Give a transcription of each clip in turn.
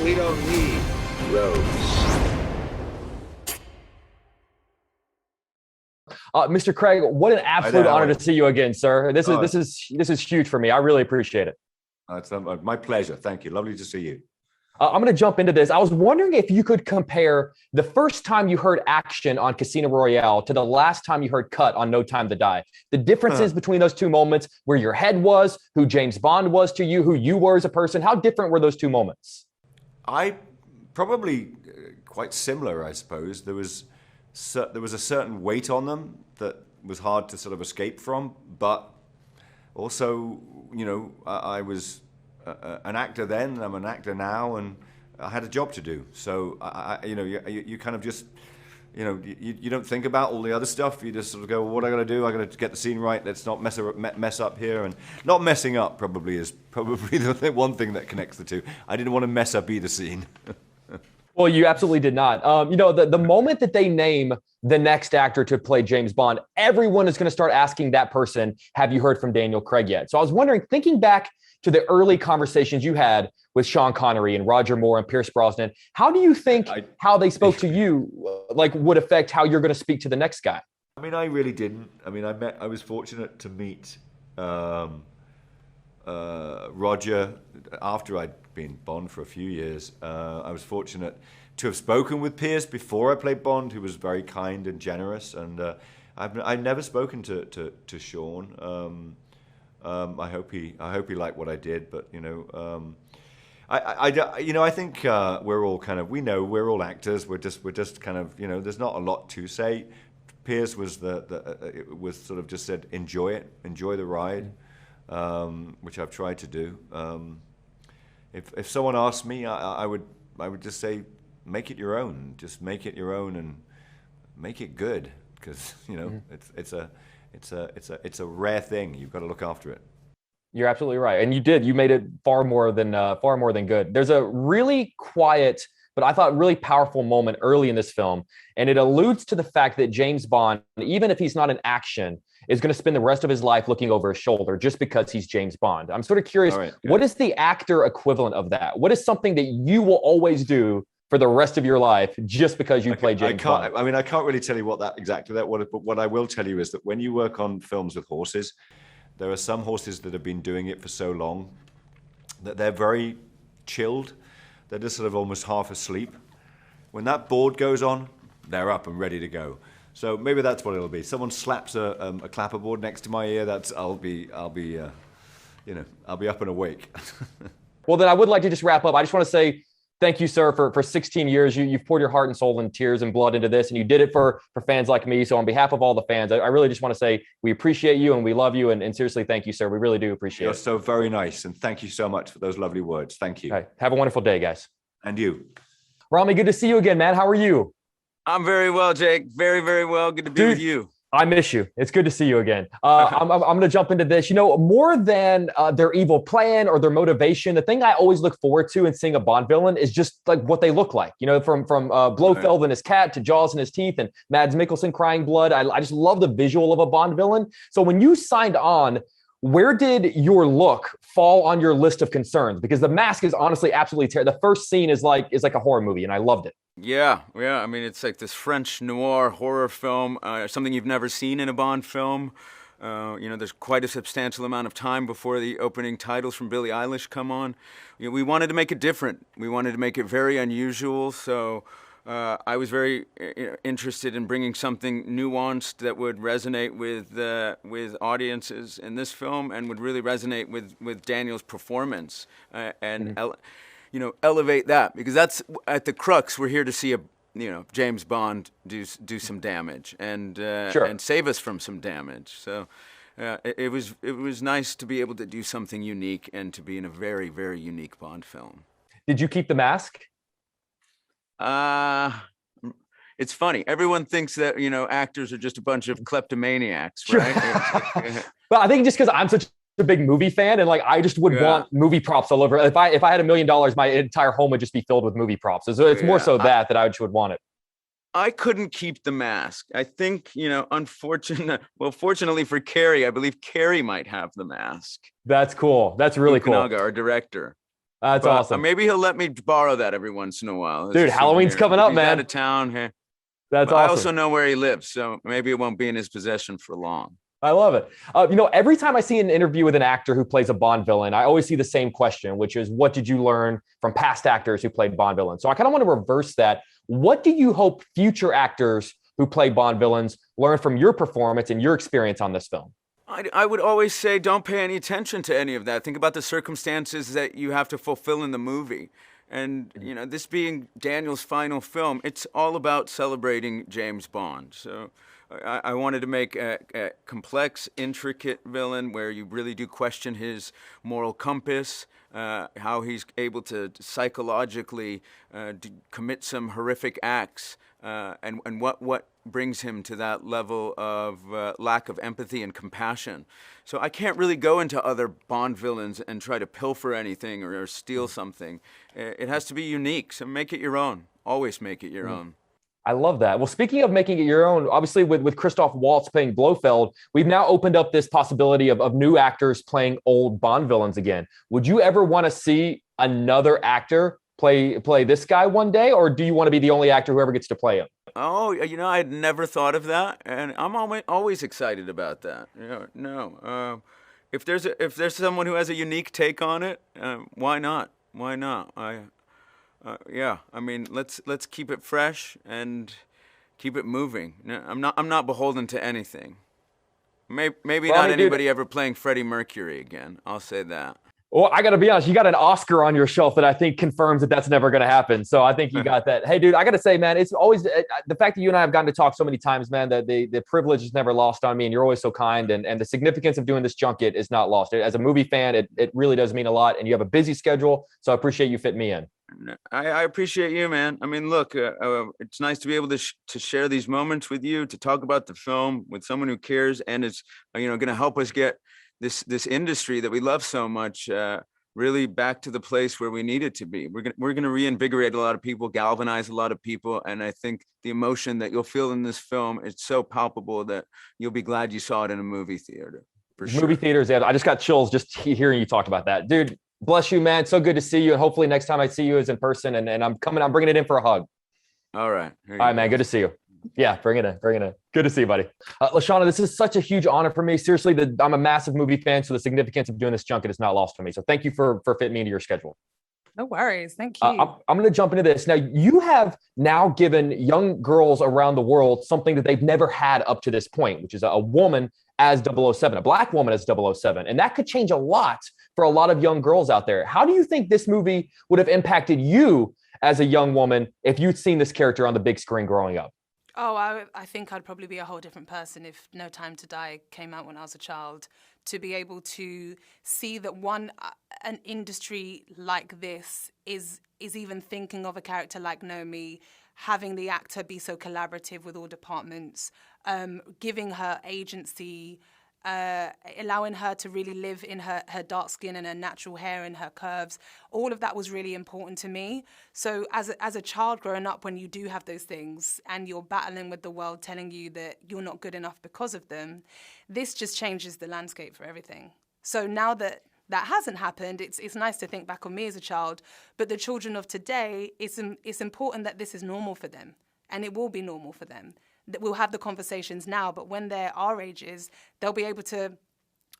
we don't need roads. Mr. Craig, what an absolute honor to see you again, sir. This is huge for me. I really appreciate it. It's my pleasure. Thank you. Lovely to see you. I'm going to jump into this. I was wondering if you could compare the first time you heard action on Casino Royale to the last time you heard cut on No Time to Die. The differences between those two moments, where your head was, who James Bond was to you, who you were as a person. How different were those two moments? I probably quite similar, I suppose. There was a certain weight on them that was hard to sort of escape from, but also, I was an actor then, I'm an actor now, and I had a job to do. So, you kind of just, you don't think about all the other stuff. You just sort of go, well, what I got to do? I got to get the scene right. Let's not mess up here. And not messing up probably is the one thing that connects the two. I didn't want to mess up either scene. Well, you absolutely did not. The moment that they name the next actor to play James Bond, everyone is going to start asking that person, have you heard from Daniel Craig yet? So I was wondering, thinking back to the early conversations you had with Sean Connery and Roger Moore and Pierce Brosnan, how do you think how they spoke to you would affect how you're going to speak to the next guy? I mean, I really didn't. I mean, I was fortunate to meet Roger after I'd been Bond for a few years. I was fortunate to have spoken with Pierce before I played Bond, who was very kind and generous. And I've never spoken to Sean. I hope he liked what I did, but I think we're all kind of, we're all actors. We're just kind of, there's not a lot to say. Pierce was was sort of just said, enjoy the ride, which I've tried to do. If someone asked me, I would just say, make it your own. Just make it your own and make it good, because it's a rare thing. You've got to look after it. You're absolutely right, and you did. You made it far more than good. There's a really quiet, but I thought really powerful moment early in this film, and it alludes to the fact that James Bond, even if he's not in action, is going to spend the rest of his life looking over his shoulder just because he's James Bond. I'm sort of curious, what is the actor equivalent of that? What is something that you will always do for the rest of your life just because you play James Bond? I mean, I can't really tell you what but what I will tell you is that when you work on films with horses, there are some horses that have been doing it for so long that they're very chilled. They're just sort of almost half asleep. When that board goes on, they're up and ready to go. So maybe that's what it'll be. Someone slaps a clapperboard next to my ear. I'll be up and awake. Well, then I would like to just wrap up. I just want to say thank you, sir, for 16 years. You've poured your heart and soul and tears and blood into this, and you did it for fans like me. So on behalf of all the fans, I really just want to say we appreciate you and we love you. And seriously, thank you, sir. We really do appreciate it. You're so very nice. And thank you so much for those lovely words. Thank you. Right. Have a wonderful day, guys. And you. Rami, good to see you again, man. How are you? I'm very well, Jake. Very, very well. Good to be with you. I miss you. It's good to see you again. I'm going to jump into this. More than their evil plan or their motivation, the thing I always look forward to in seeing a Bond villain is just like what they look like. From Blofeld and his cat to Jaws and his teeth and Mads Mikkelsen crying blood. I just love the visual of a Bond villain. So when you signed on, where did your look fall on your list of concerns? Because the mask is honestly absolutely terrible. The first scene is like a horror movie, and I loved it. Yeah. I mean, it's like this French noir horror film, something you've never seen in a Bond film. There's quite a substantial amount of time before the opening titles from Billie Eilish come on. We wanted to make it different. We wanted to make it very unusual. So I was very interested in bringing something nuanced that would resonate with audiences in this film and would really resonate with Daniel's performance elevate that, because that's at the crux. We're here to see James Bond do some damage and save us from some damage. So it was nice to be able to do something unique and to be in a very, very unique Bond film. Did you keep the mask? It's funny. Everyone thinks that actors are just a bunch of kleptomaniacs, right? Well, I think just because I'm such a big movie fan, and I just would want movie props all over. If I had $1 million, my entire home would just be filled with movie props. So it's more so that I would want it. I couldn't keep the mask. I think, fortunately for Carrie, I believe Carrie might have the mask. That's cool. That's really cool. Our director. That's But, awesome. maybe he'll let me borrow that every once in a while. Dude, Halloween's coming up, He's man. out of town. Hey. That's But I awesome. also know where he lives, so maybe it won't be in his possession for long. I love it. Every time I see an interview with an actor who plays a Bond villain, I always see the same question, which is, what did you learn from past actors who played Bond villains? So I kind of want to reverse that. What do you hope future actors who play Bond villains learn from your performance and your experience on this film? I would always say don't pay any attention to any of that. Think about the circumstances that you have to fulfill in the movie. And, this being Daniel's final film, it's all about celebrating James Bond. So I wanted to make a complex, intricate villain where you really do question his moral compass, how he's able to psychologically commit some horrific acts, and what brings him to that level of lack of empathy and compassion. So I can't really go into other Bond villains and try to pilfer anything or steal something. It has to be unique, so make it your own. Always make it your own. I love that. Well, speaking of making it your own, obviously with Christoph Waltz playing Blofeld, we've now opened up this possibility of new actors playing old Bond villains again. Would you ever want to see another actor play this guy one day, or do you want to be the only actor who ever gets to play him? Oh, I'd never thought of that, and I'm always excited about that. If there's someone who has a unique take on it, why not? Why not? Let's keep it fresh and keep it moving. No, I'm not beholden to anything. Maybe not anybody ever playing Freddie Mercury again. I'll say that. Well, I got to be honest, you got an Oscar on your shelf that I think confirms that that's never going to happen. So I think you got that. Hey, dude, I got to say, man, it's always the fact that you and I have gotten to talk so many times, man, that the privilege is never lost on me. And you're always so kind. And the significance of doing this junket is not lost. As a movie fan, it really does mean a lot. And you have a busy schedule. So I appreciate you fitting me in. I appreciate you, man. I mean, look, it's nice to be able to share these moments with you, to talk about the film with someone who cares and is, going to help us get this industry that we love so much really back to the place where we need it to be. We're gonna reinvigorate a lot of people, galvanize a lot of people, and I think the emotion that you'll feel in this film is so palpable that you'll be glad you saw it in a movie theater. For sure. Movie theaters, yeah. I just got chills just hearing you talk about that, dude. Bless you, man. So good to see you, and hopefully next time I see you is in person. And I'm bringing it in for a hug. All right. All right, man. Good to see you. Yeah, bring it in. Good to see you, buddy. Lashana, this is such a huge honor for me. Seriously, I'm a massive movie fan, so the significance of doing this junket is not lost for me. So thank you for fitting me into your schedule. No worries. Thank you. I'm going to jump into this. Now, you have now given young girls around the world something that they've never had up to this point, which is a woman as 007, a Black woman as 007. And that could change a lot for a lot of young girls out there. How do you think this movie would have impacted you as a young woman if you'd seen this character on the big screen growing up? Oh, I think I'd probably be a whole different person if No Time to Die came out when I was a child. To be able to see that an industry like this is even thinking of a character like Nomi, having the actor be so collaborative with all departments, giving her agency, allowing her to really live in her dark skin and her natural hair and her curves. All of that was really important to me. So as a child growing up, when you do have those things and you're battling with the world telling you that you're not good enough because of them, this just changes the landscape for everything. So now that hasn't happened, it's nice to think back on me as a child, but the children of today, it's important that this is normal for them, and it will be normal for them. That we'll have the conversations now, but when they're our ages, they'll be able to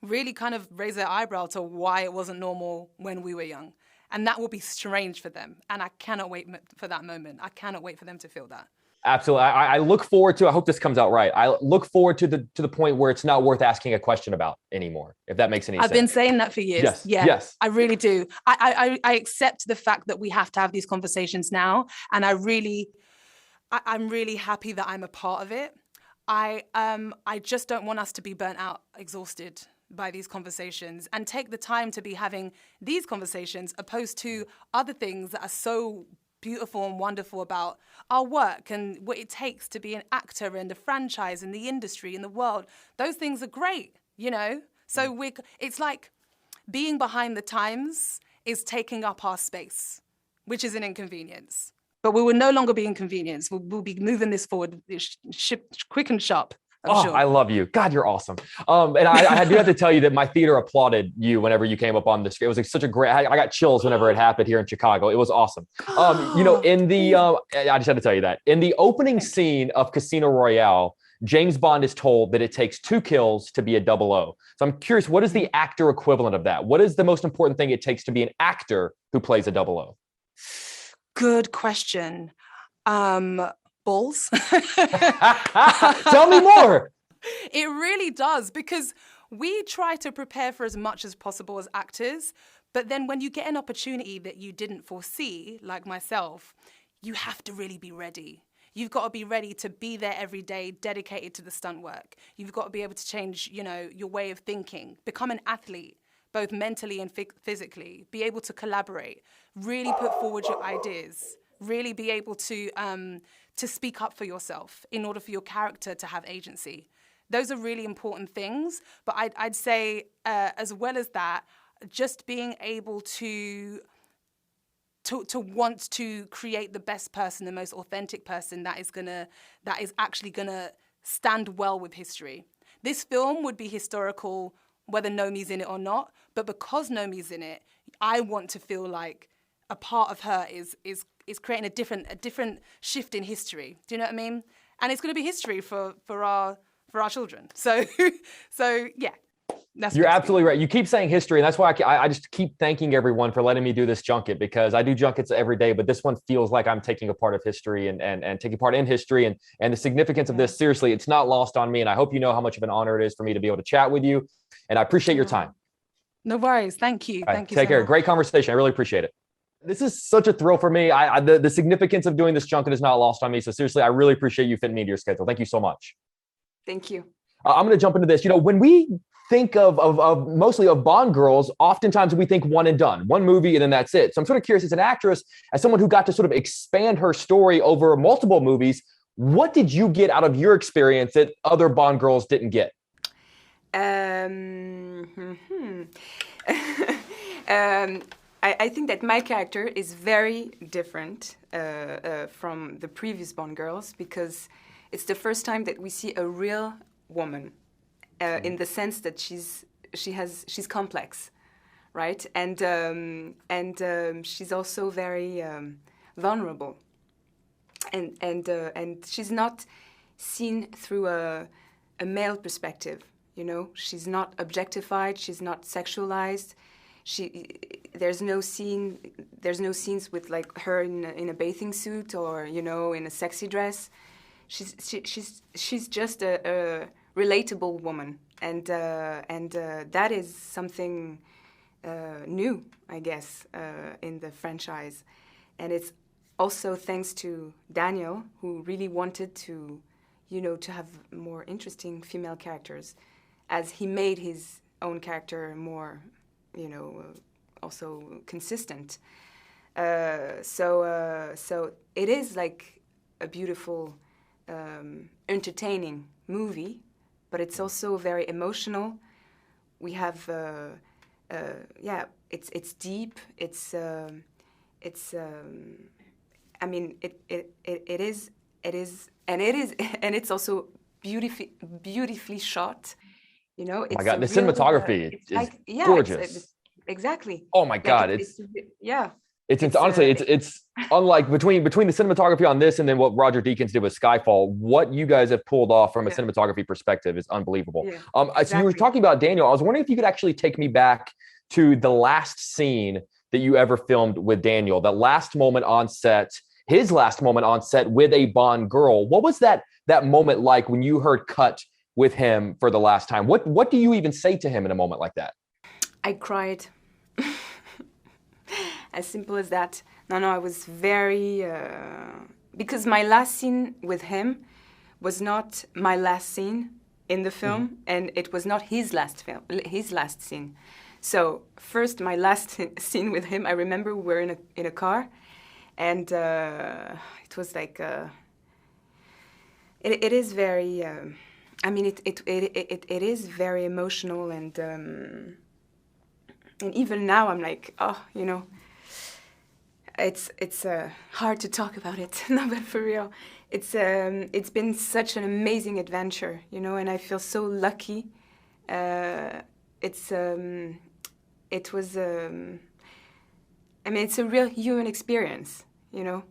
really kind of raise their eyebrow to why it wasn't normal when we were young. And that will be strange for them. And I cannot wait for that moment. I cannot wait for them to feel that. Absolutely. I look forward to, I hope this comes out right. I look forward to the point where it's not worth asking a question about anymore, if that makes any sense. I've been saying that for years. Yes. Yeah, yes. I really do. I accept the fact that we have to have these conversations now. And I'm really happy that I'm a part of it. I just don't want us to be burnt out, exhausted by these conversations, and take the time to be having these conversations opposed to other things that are so beautiful and wonderful about our work and what it takes to be an actor and a franchise in the industry, in the world. Those things are great, So it's like being behind the times is taking up our space, which is an inconvenience. But we will no longer be inconvenienced. We'll be moving this forward, quick and sharp. I'm sure. I love you. God, you're awesome. And I do have to tell you that my theater applauded you whenever you came up on the screen. It was like such a great, I got chills whenever it happened here in Chicago. It was awesome. In the, I just had to tell you that. In the opening scene of Casino Royale, James Bond is told that it takes 2 kills to be a 00. So I'm curious, what is the actor equivalent of that? What is the most important thing it takes to be an actor who plays a 00? Good question. Balls. Tell me more. It really does, because we try to prepare for as much as possible as actors, but then when you get an opportunity that you didn't foresee, like myself, you have to really be ready. You've got to be ready to be there every day, dedicated to the stunt work. You've got to be able to change, your way of thinking, become an athlete, both mentally and physically, be able to collaborate, really put forward your ideas, really be able to speak up for yourself in order for your character to have agency. Those are really important things. But I'd say, as well as that, just being able to want to create the best person, the most authentic person that is actually gonna stand well with history. This film would be historical whether Nomi's in it or not, but because Nomi's in it, I want to feel like a part of her is creating a different shift in history. Do you know what I mean? And it's going to be history for our children. So yeah. You're absolutely right. You keep saying history, and that's why I just keep thanking everyone for letting me do this junket, because I do junkets every day, but this one feels like I'm taking a part of history and taking part in history, and the significance of this, seriously, it's not lost on me, and I hope you know how much of an honor it is for me to be able to chat with you, and I appreciate your time. No worries. Thank you. Right, Thank you. Take care. Much. Great conversation. I really appreciate it. This is such a thrill for me. The significance of doing this junket is not lost on me, so seriously, I really appreciate you fitting me into your schedule. Thank you so much. Thank you. I'm going to jump into this. When we think of mostly of Bond girls, oftentimes we think one and done, one movie and then that's it. So I'm sort of curious, as an actress, as someone who got to sort of expand her story over multiple movies, what did you get out of your experience that other Bond girls didn't get? I think that my character is very different from the previous Bond girls, because it's the first time that we see a real woman, in the sense that she's complex, right? And she's also very vulnerable, and she's not seen through a male perspective. She's not objectified. She's not sexualized. There's no scenes with like her in a bathing suit or in a sexy dress. She's just a relatable woman, and that is something new, I guess, in the franchise. And it's also thanks to Daniel, who really wanted to have more interesting female characters, as he made his own character more also consistent. So it is like a beautiful, entertaining movie, but it's also very emotional. We have, it's deep. I mean, it is, and it's also beautifully shot. Oh my God, the cinematography is gorgeous. Exactly. Oh my God, It's honestly, it's unlike between the cinematography on this and then what Roger Deakins did with Skyfall. What you guys have pulled off from a cinematography perspective is unbelievable. Yeah, exactly. So you were talking about Daniel. I was wondering if you could actually take me back to the last scene that you ever filmed with Daniel, that last moment on set, his last moment on set with a Bond girl. What was that moment like when you heard cut with him for the last time? What do you even say to him in a moment like that? I cried. As simple as that. No, I was very... because my last scene with him was not my last scene in the film, and it was not his last scene. So first, my last scene with him, I remember we were in a car, and it was like... It is very... I mean, it is very emotional, and even now I'm like, it's hard to talk about it. No, but for real, it's been such an amazing adventure, you know, and I feel so lucky. It was I mean, it's a real human experience, you know.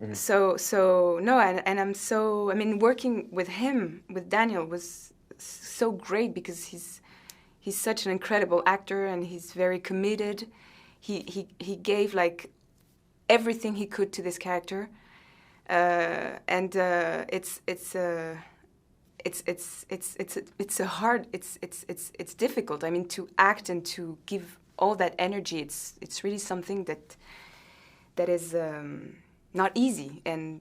Mm-hmm. So no, and I'm so, I mean, working with him, with Daniel, was so great because he's such an incredible actor and he's very committed. He gave like everything he could to this character, and it's difficult. I mean, to act and to give all that energy, it's really something that is not easy, and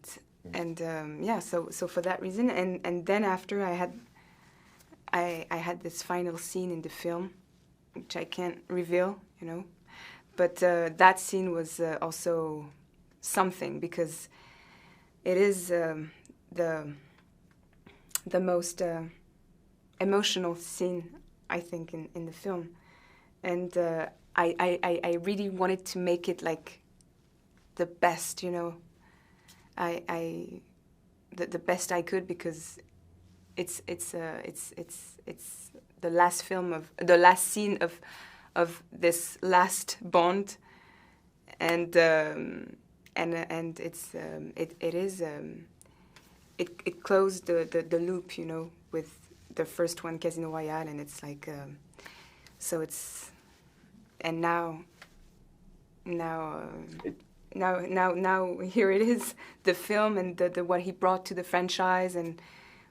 yeah. So for that reason, and then after I had this final scene in the film, which I can't reveal, you know, but that scene was also something because it is the most emotional scene, I think, in the film. And I really wanted to make it like the best, you know, the best I could, because it's the last scene of this last Bond, and it closed the loop, you know, with the first one, Casino Royale, and it's like so it's. And now here it is, the film and the what he brought to the franchise and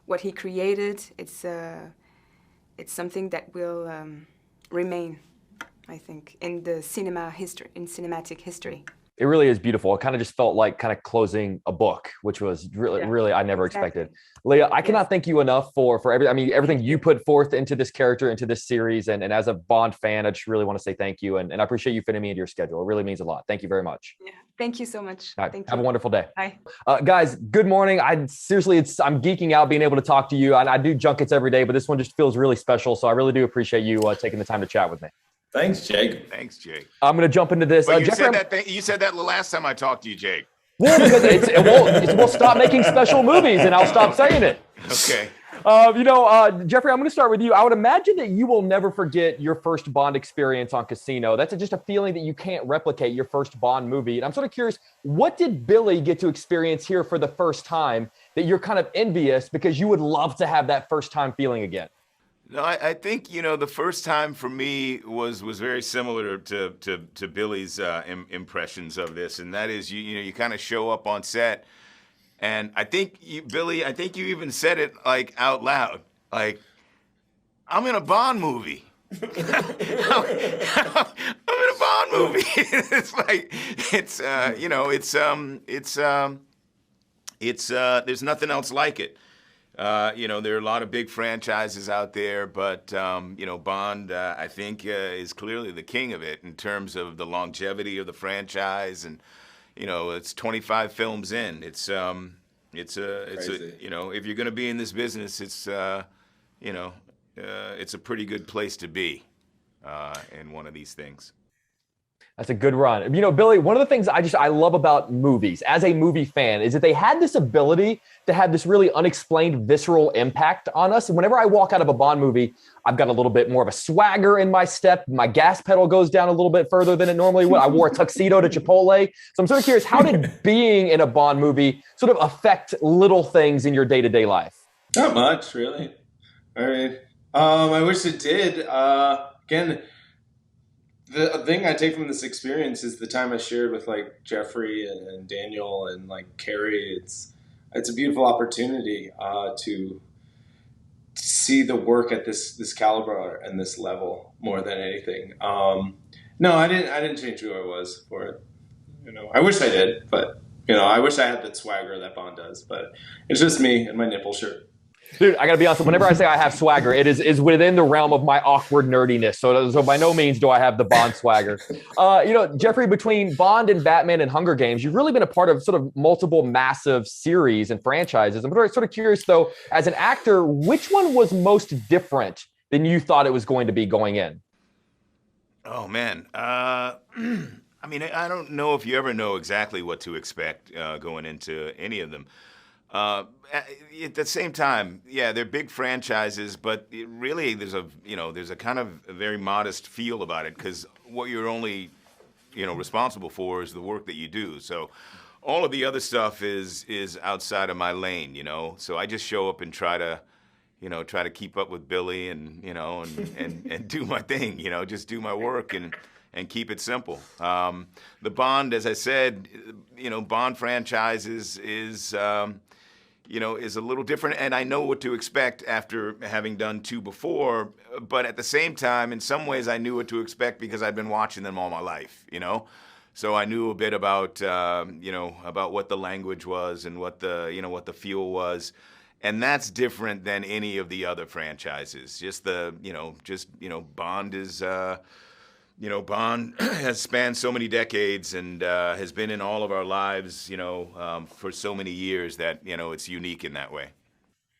what he created. It's something that will remain, I think, in the cinematic history. It really is beautiful. It kind of just felt like kind of closing a book, which was really, I never expected. Lea, I cannot thank you enough for everything you put forth into this character, into this series. And as a Bond fan, I just really want to say thank you. And I appreciate you fitting me into your schedule. It really means a lot. Thank you very much. Yeah. Thank you so much. Right. Thank Have you. a wonderful day. Bye. Guys, good morning. I'm geeking out being able to talk to you. I do junkets every day, but this one just feels really special. So I really do appreciate you taking the time to chat with me. Thanks, Jake. Thanks, Jake. I'm going to jump into this. But you Jeffrey, you said that the last time I talked to you, Jake. Well, because we'll stop making special movies and I'll stop saying it. Okay. Jeffrey, I'm going to start with you. I would imagine that you will never forget your first Bond experience on Casino. That's just a feeling that you can't replicate, your first Bond movie. And I'm sort of curious, what did Billy get to experience here for the first time that you're kind of envious because you would love to have that first time feeling again? No, I think, the first time for me was very similar to Billy's impressions of this, and that is you kind of show up on set, and I think Billy, you even said it like out loud, like, I'm in a Bond movie. I'm in a Bond movie. It's like there's nothing else like it. There are a lot of big franchises out there, but, Bond, I think, is clearly the king of it in terms of the longevity of the franchise. And, it's 25 films in. It's if you're going to be in this business, it's a pretty good place to be in one of these things. That's a good run. Billy, one of the things I love about movies as a movie fan is that they had this ability to have this really unexplained visceral impact on us. And whenever I walk out of a Bond movie, I've got a little bit more of a swagger in my step. My gas pedal goes down a little bit further than it normally would. I wore a tuxedo to Chipotle. So I'm sort of curious, how did being in a Bond movie sort of affect little things in your day-to-day life? Not much, really. All right. I wish it did. Again, the thing I take from this experience is the time I shared with like Jeffrey and Daniel and like Carrie. It's a beautiful opportunity to see the work at this caliber and this level more than anything. No, I didn't change who I was for it. I wish I did, but I wish I had that swagger that Bond does. But it's just me and my nipple shirt. Dude, I got to be honest. Whenever I say I have swagger, it is within the realm of my awkward nerdiness. So by no means do I have the Bond swagger. Jeffrey, between Bond and Batman and Hunger Games, you've really been a part of sort of multiple massive series and franchises. I'm sort of curious, though, as an actor, which one was most different than you thought it was going to be going in? Oh, man. I mean, I don't know if you ever know exactly what to expect going into any of them. At the same time, yeah, they're big franchises, but really there's a kind of a very modest feel about it because what you're only, responsible for is the work that you do. So all of the other stuff is outside of my lane, So I just show up and try to keep up with Billy and and do my thing, just do my work and keep it simple. The Bond, as I said, Bond franchises is a little different, and I know what to expect after having done 2 before, but at the same time, in some ways, I knew what to expect because I'd been watching them all my life, So I knew a bit about, about what the language was and what the feel was. And that's different than any of the other franchises. Bond is, Bond has spanned so many decades and has been in all of our lives, for so many years that, it's unique in that way.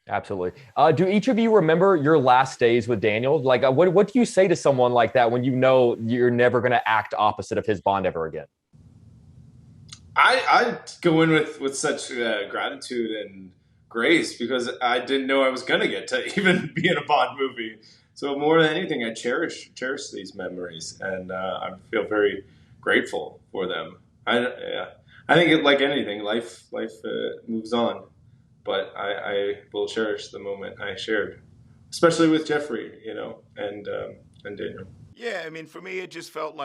Absolutely. Do each of you remember your last days with Daniel? Like, what do you say to someone like that when you're never going to act opposite of his Bond ever again? I go in with such gratitude and grace because I didn't know I was going to get to even be in a Bond movie. So more than anything, I cherish these memories, and I feel very grateful for them. I think like anything, life moves on, but I will cherish the moment I shared, especially with Jeffrey, and Daniel. Yeah, I mean, for me, it just felt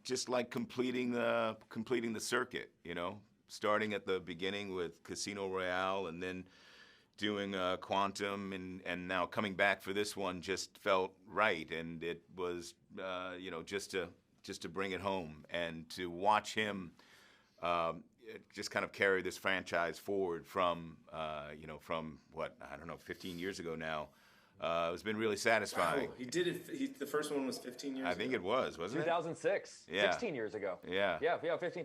just like completing the circuit, starting at the beginning with Casino Royale and then doing Quantum and now coming back for this one just felt right, and it was just to bring it home and to watch him just kind of carry this franchise forward from from what, I don't know, 15 years ago now. It's been really satisfying. Wow, he did it. The first one was 15 years ago. I think it was, wasn't it? 2006. Yeah. 16 years ago. Yeah. Yeah, 15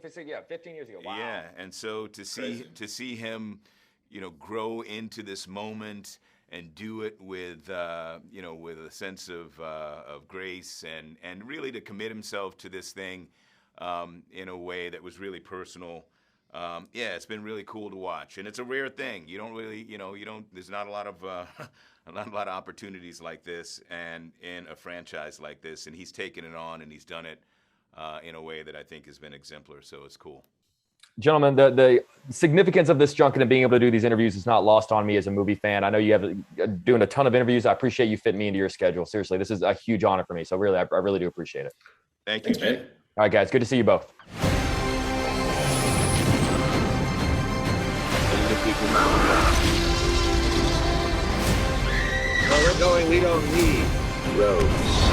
years ago. Wow. Yeah, and so to see him, grow into this moment and do it with with a sense of grace and really to commit himself to this thing in a way that was really personal. It's been really cool to watch, and it's a rare thing. You don't really, there's not a lot of opportunities like this, and in a franchise like this, and he's taken it on and he's done it in a way that I think has been exemplar. So it's cool. Gentlemen, the significance of this junket and being able to do these interviews is not lost on me as a movie fan. I know you have doing a ton of interviews. I appreciate you fitting me into your schedule. Seriously, this is a huge honor for me. So really, I really do appreciate it. Thank you, Jay. All right, guys, good to see you both. Where we're going, we don't need roads.